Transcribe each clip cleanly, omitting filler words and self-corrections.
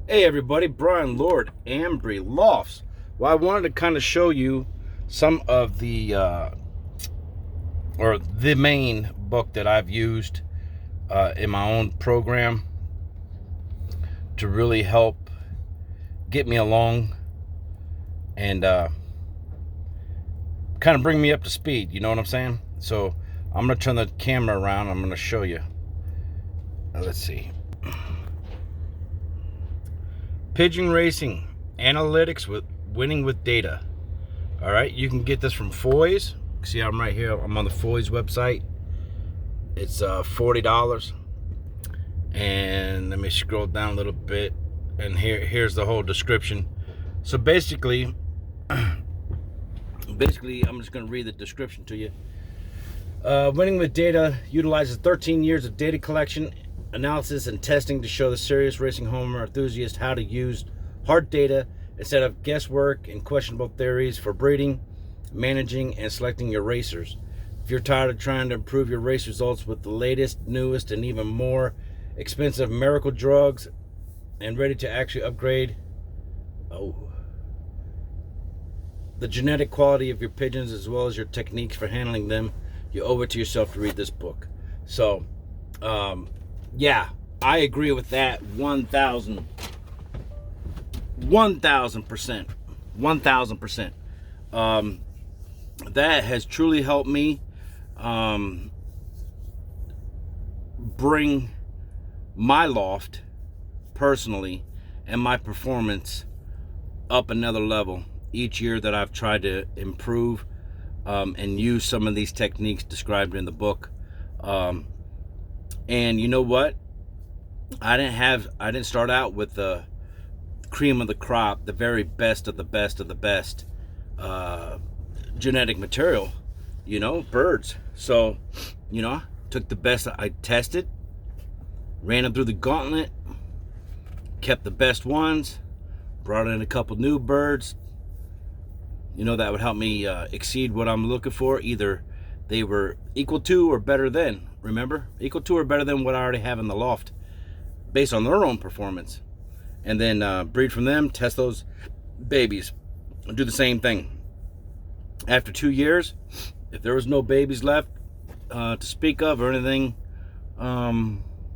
Hey everybody, Brian Lord, Ambry Lofts. Well, I wanted to kind of show you some of the main book that I've used in my own program to really help get me along and kind of bring me up to speed. You know what I'm saying? So I'm going to turn the camera around. I'm going to show you. Let's see. Pigeon Racing, Analytics with Winning with Data. All right, you can get this from Foy's. See, I'm right here. I'm on the Foy's website. It's $40. And let me scroll down a little bit. And here's the whole description. So basically, I'm just going to read the description to you. Winning with Data utilizes 13 years of data collection, analysis, and testing to show the serious racing homer enthusiast how to use hard data instead of guesswork and questionable theories for breeding, managing, and selecting your racers. If you're tired of trying to improve your race results with the latest, newest, and even more expensive miracle drugs and ready to actually upgrade the genetic quality of your pigeons as well as your techniques for handling them, you owe it to yourself to read this book. So, yeah, I agree with that 1,000%. 1,000%. That has truly helped me bring my loft personally and my performance up another level each year that I've tried to improve and use some of these techniques described in the book. And you know what? I didn't start out with the cream of the crop, the very best of the best of the best genetic material, birds. So, took the best I tested, ran them through the gauntlet, kept the best ones, brought in a couple new birds, that would help me exceed what I'm looking for. Either they were equal to or better than, remember? Equal to or better than what I already have in the loft based on their own performance. And then breed from them, test those babies, do the same thing. After 2 years, if there was no babies left to speak of or anything,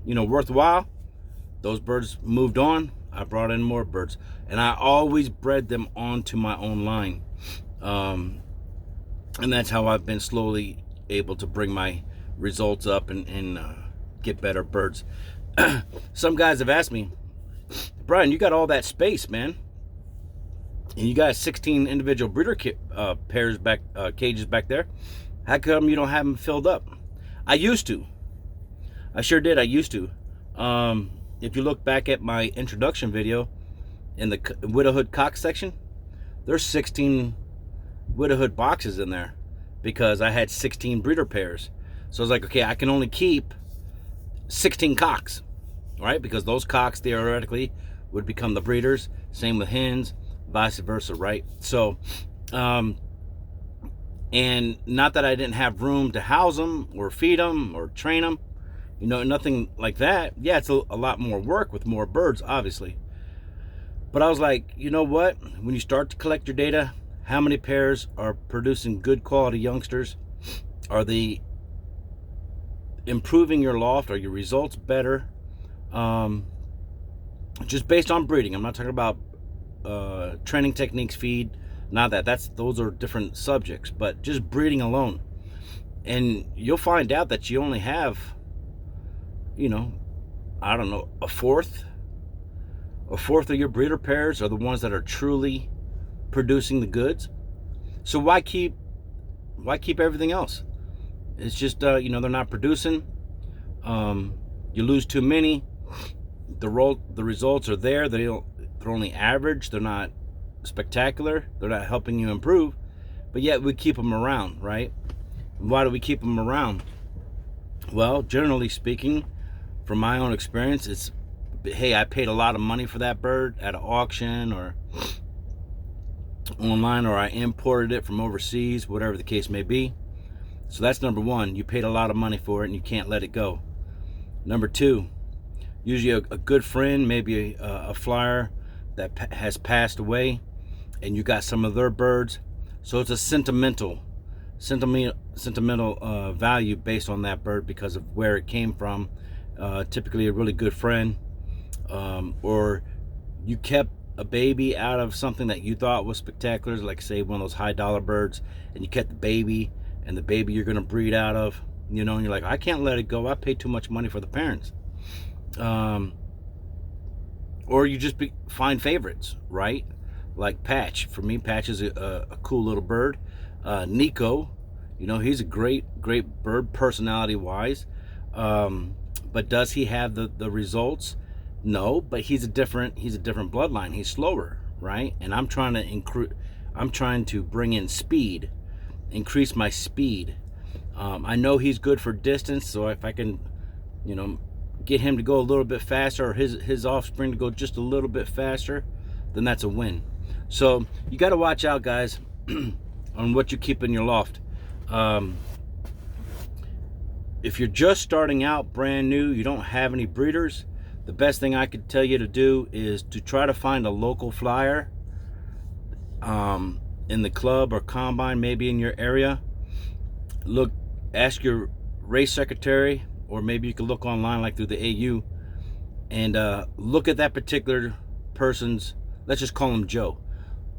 worthwhile, those birds moved on. I brought in more birds, and I always bred them onto my own line. And that's how I've been slowly able to bring my results up and get better birds. Some guys have asked me, Brian, you got all that space, man, and you got 16 individual breeder pairs cages back there. How come you don't have them filled up? I used to. I sure did. I used to. If you look back at my introduction video in the widowhood cock section, there's 16 widowhood boxes in there because I had 16 breeder pairs. So I was like, okay, I can only keep 16 cocks, right? Because those cocks theoretically would become the breeders. Same with hens, vice versa, right? So, and not that I didn't have room to house them or feed them or train them, nothing like that. Yeah, it's a lot more work with more birds, obviously. But I was like, you know what? When you start to collect your data, how many pairs are producing good quality youngsters? Are they improving your loft? Are your results better? Just based on breeding. I'm not talking about training techniques, feed, not that. Those are different subjects, but just breeding alone. And you'll find out that you only have, I don't know, a fourth of your breeder pairs are the ones that are truly producing the goods. So why keep everything else? It's just they're not producing. You lose too many. The results are there. They're only average. They're not spectacular. They're not helping you improve. But yet we keep them around, right? And why do we keep them around? Well, generally speaking, from my own experience, it's, hey, I paid a lot of money for that bird at an auction or online, or I imported it from overseas, whatever the case may be. So that's number one. You paid a lot of money for it and you can't let it go. Number two, usually a good friend, maybe a flyer that has passed away, and you got some of their birds. So it's a sentimental value based on that bird because of where it came from. Typically a really good friend, or you kept a baby out of something that you thought was spectacular, like say one of those high dollar birds, and you kept the baby, and the baby you're going to breed out of, and you're like, I can't let it go, I paid too much money for the parents. Or you just find favorites, right? Like Patch. For me, Patch is a cool little bird. Nico, he's a great bird personality wise. But does he have the results? No, but he's a different bloodline. He's slower, right? And I'm trying to bring in speed, increase my speed. I know he's good for distance, so if I can, get him to go a little bit faster, or his offspring to go just a little bit faster, then that's a win. So you got to watch out, guys, on what you keep in your loft. If you're just starting out brand new, you don't have any breeders, the best thing I could tell you to do is to try to find a local flyer in the club or combine, maybe in your area. Ask your race secretary, or maybe you can look online like through the AU, and look at that particular person's, let's just call him Joe.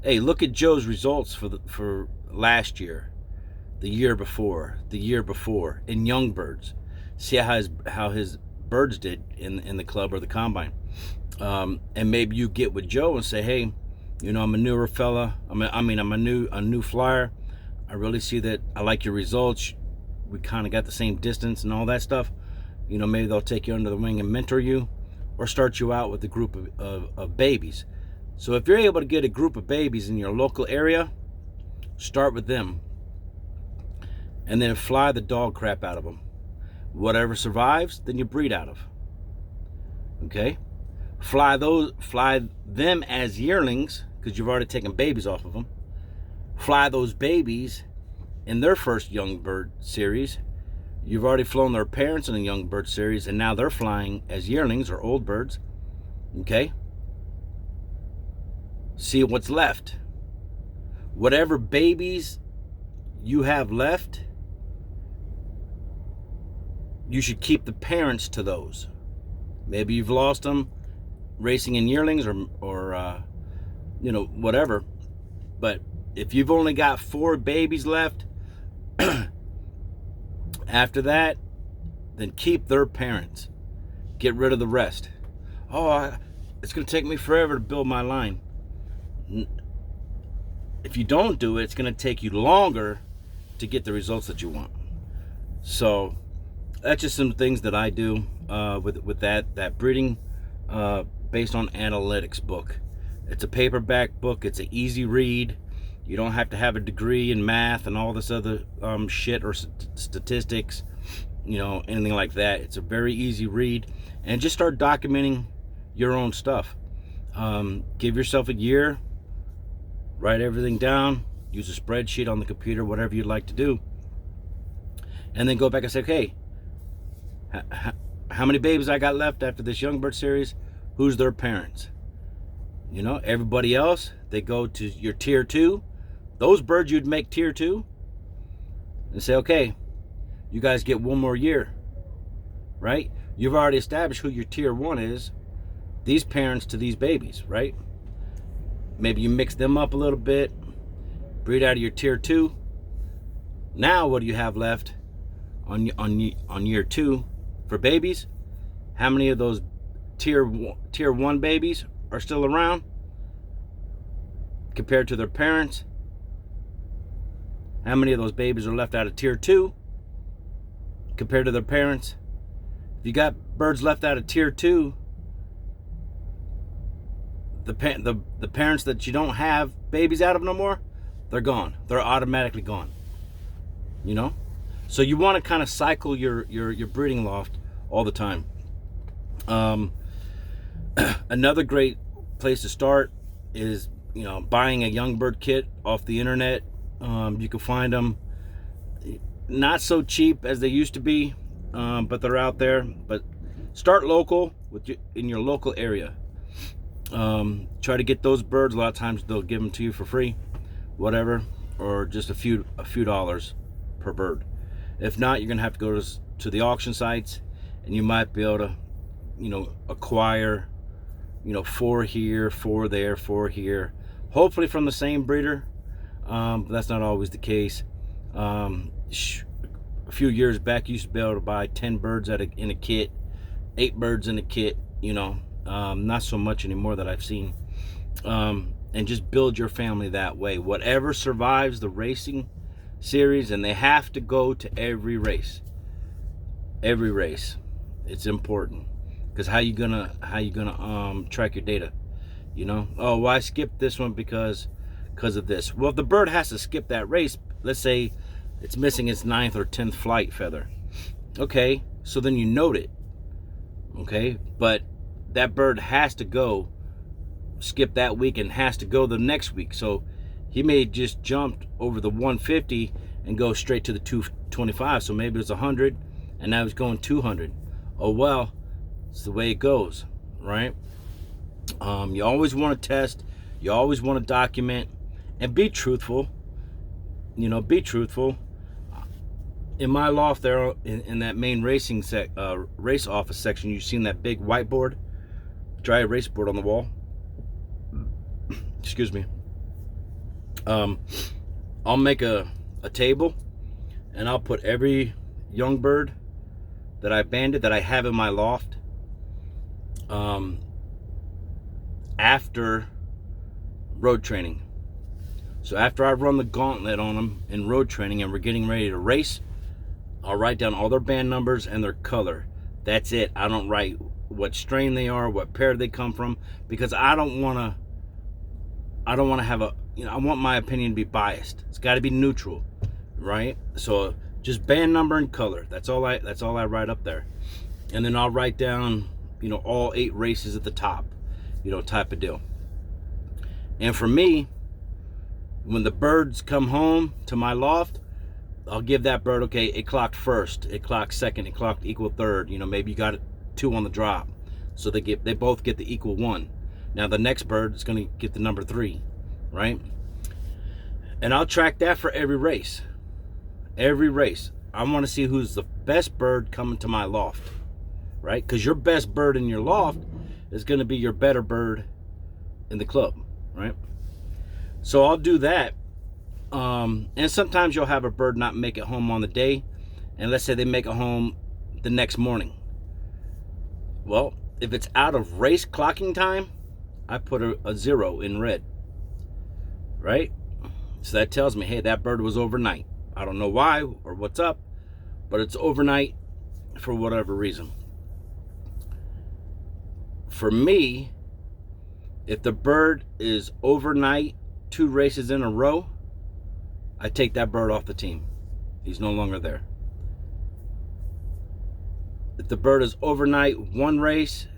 Hey, look at Joe's results for last year, the year before, in young birds. See how his birds did in the club or the combine. And maybe you get with Joe and say, hey, I'm a newer fella. I'm a new flyer. I really see that I like your results. We kind of got the same distance and all that stuff. Maybe they'll take you under the wing and mentor you, or start you out with a group of babies. So if you're able to get a group of babies in your local area, start with them, and then fly the dog crap out of them. Whatever survives, then you breed out of. Okay? Fly them as yearlings, because you've already taken babies off of them. Fly those babies in their first young bird series. You've already flown their parents in a young bird series, and now they're flying as yearlings or old birds. Okay? See what's left. Whatever babies you have left, you should keep the parents to those. Maybe you've lost them racing in yearlings or whatever. But if you've only got 4 babies left, after that, then keep their parents. Get rid of the rest. It's going to take me forever to build my line. If you don't do it, it's going to take you longer to get the results that you want. So that's just some things that I do with that breeding based on analytics book. It's a paperback book. It's an easy read. You don't have to have a degree in math and all this other shit or statistics, anything like that. It's a very easy read, and just start documenting your own stuff. Give yourself a year, write everything down, use a spreadsheet on the computer, whatever you'd like to do, and then go back and say, okay, how many babies I got left after this young bird series? Who's their parents? Everybody else, they go to your tier 2. Those birds you'd make tier 2, and say, okay, you guys get one more year, right? You've already established who your tier 1 is, these parents to these babies, right? Maybe you mix them up a little bit, breed out of your tier 2. Now what do you have left on year 2 for babies? How many of those tier 1 babies are still around compared to their parents? How many of those babies are left out of tier 2 compared to their parents? If you got birds left out of tier 2, the parents that you don't have babies out of no more, they're gone. They're automatically gone. So you want to kind of cycle your breeding loft all the time. Another great place to start is buying a young bird kit off the internet. You can find them not so cheap as they used to be, but they're out there. But start local in your local area. Try to get those birds. A lot of times they'll give them to you for free, whatever, or just a few dollars per bird. If not, you're gonna have to go to the auction sites, and you might be able to, acquire, 4 here, 4 there, 4 here, hopefully from the same breeder. But that's not always the case. A few years back, you used to be able to buy 10 birds in a kit, 8 birds in a kit, not so much anymore that I've seen. And just build your family that way. Whatever survives the racing series, and they have to go to every race. Every race. It's important. Because how you gonna track your data? Oh, well, I skipped this one because of this. Well, if the bird has to skip that race, let's say it's missing its 9th or 10th flight feather. Okay, so then you note it. Okay, but that bird has to go skip that week and has to go the next week. So he may just jump over the 150 and go straight to the 225. So maybe it's 100 and now he's going 200. Oh well, it's the way it goes, right? You always want to test, you always want to document, and be truthful. Be truthful. In my loft there, in that main race office section, you've seen that big whiteboard, dry erase board on the wall. Excuse me. I'll make a table, and I'll put every young bird that I banded that I have in my loft after road training. So after I run the gauntlet on them in road training and we're getting ready to race, I'll write down all their band numbers and their color. That's it. I don't write what strain they are, what pair they come from, because I don't want to have I want my opinion to be biased. It's got to be neutral, right? So just band number and color. That's all I write up there. And then I'll write down, all 8 races at the top, type of deal. And for me, when the birds come home to my loft, I'll give that bird, okay, it clocked first, it clocked second, it clocked equal third. Maybe you got 2 on the drop, so they both get the equal 1. Now the next bird is going to get the number 3, right? And I'll track that for every race. Every race, I want to see who's the best bird coming to my loft, right? Because your best bird in your loft is going to be your better bird in the club, right? So I'll do that. And sometimes you'll have a bird not make it home on the day, and let's say they make it home the next morning. Well, if it's out of race clocking time, I put a 0 in red, right? So that tells me, hey, that bird was overnight. I don't know why or what's up, but it's overnight for whatever reason. For me, if the bird is overnight 2 races in a row, I take that bird off the team. He's no longer there. If the bird is overnight 1 race,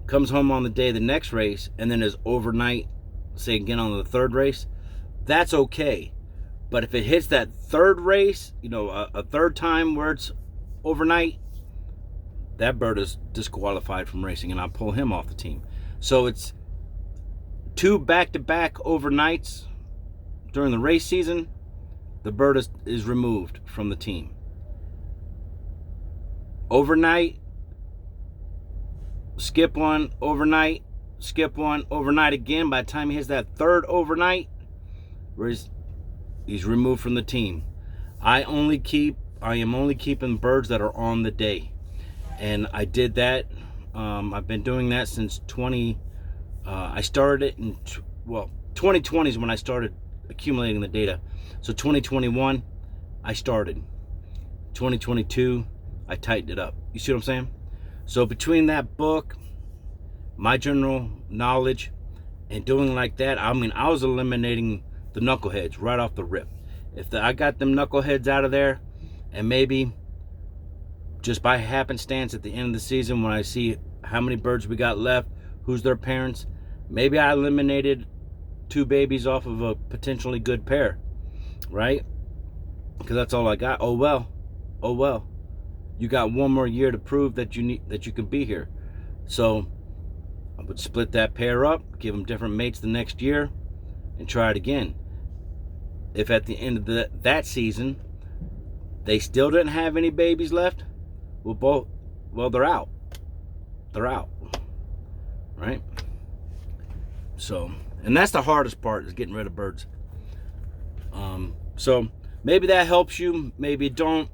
comes home on the day of the next race, and then is overnight, say again on the 3rd race, that's okay. But if it hits that 3rd race, a 3rd time where it's overnight, that bird is disqualified from racing, and I'll pull him off the team. So it's 2 back-to-back overnights during the race season, the bird is removed from the team. Overnight, skip 1, overnight, skip 1, overnight again. By the time he hits that 3rd overnight, where he's removed from the team. I am only keeping birds that are on the day. And I did that. I've been doing that since I started it in 2020 is when I started accumulating the data. So 2021 I started. 2022 I tightened it up. You see what I'm saying? So between that book, my general knowledge, and doing like that, I was eliminating the knuckleheads right off the rip. If I got them knuckleheads out of there, and maybe just by happenstance at the end of the season when I see how many birds we got left, who's their parents, maybe I eliminated 2 babies off of a potentially good pair, right? Because that's all I got. Oh well. you got one more year to prove that you can be here. So I would split that pair up, give them different mates the next year, and try it again. If at the end of that season they still didn't have any babies left, well, they're out. They're out, right? So, and that's the hardest part, is getting rid of birds. So maybe that helps you, maybe it don't.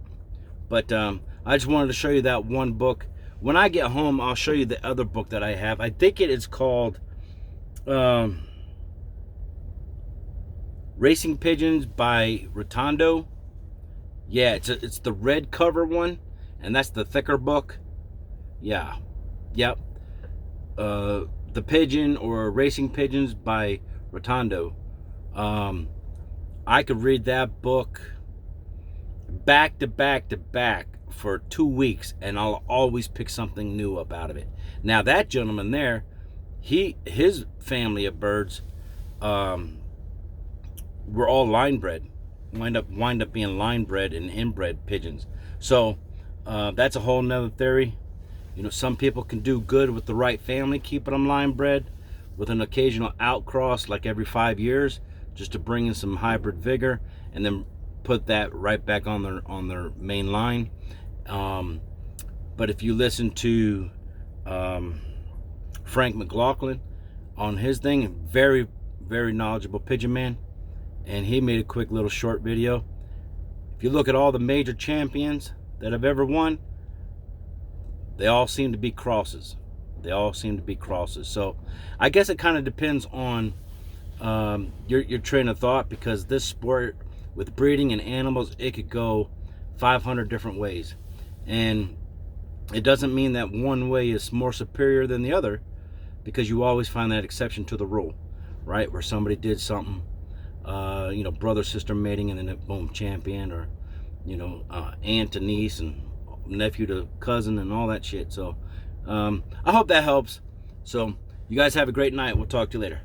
But I just wanted to show you that one book. When I get home, I'll show you the other book that I have. I think it is called Racing Pigeons by Rotundo. Yeah, it's the red cover one, and that's the thicker book. Yeah, yep. The Pigeon, or Racing Pigeons by Rotundo. I could read that book back to back to back for 2 weeks, and I'll always pick something new up out of it. Now that gentleman there, his family of birds were all line bred, wind up being line bred and inbred pigeons. So that's a whole nother theory. You know, some people can do good with the right family, keeping them line bred, with an occasional outcross like every 5 years, just to bring in some hybrid vigor, and then put that right back on their main line. But if you listen to Frank McLaughlin on his thing, very, very knowledgeable pigeon man, and he made a quick little short video. If you look at all the major champions that have ever won, they all seem to be crosses. They all seem to be crosses. So I guess it kind of depends on your train of thought, because this sport with breeding and animals, it could go 500 different ways, and it doesn't mean that one way is more superior than the other, because you always find that exception to the rule, right? Where somebody did something, you know, brother sister mating, and then it, boom, champion, or you know, aunt to niece and nephew to cousin and all that shit. So I hope that helps. So you guys have a great night. We'll talk to you later.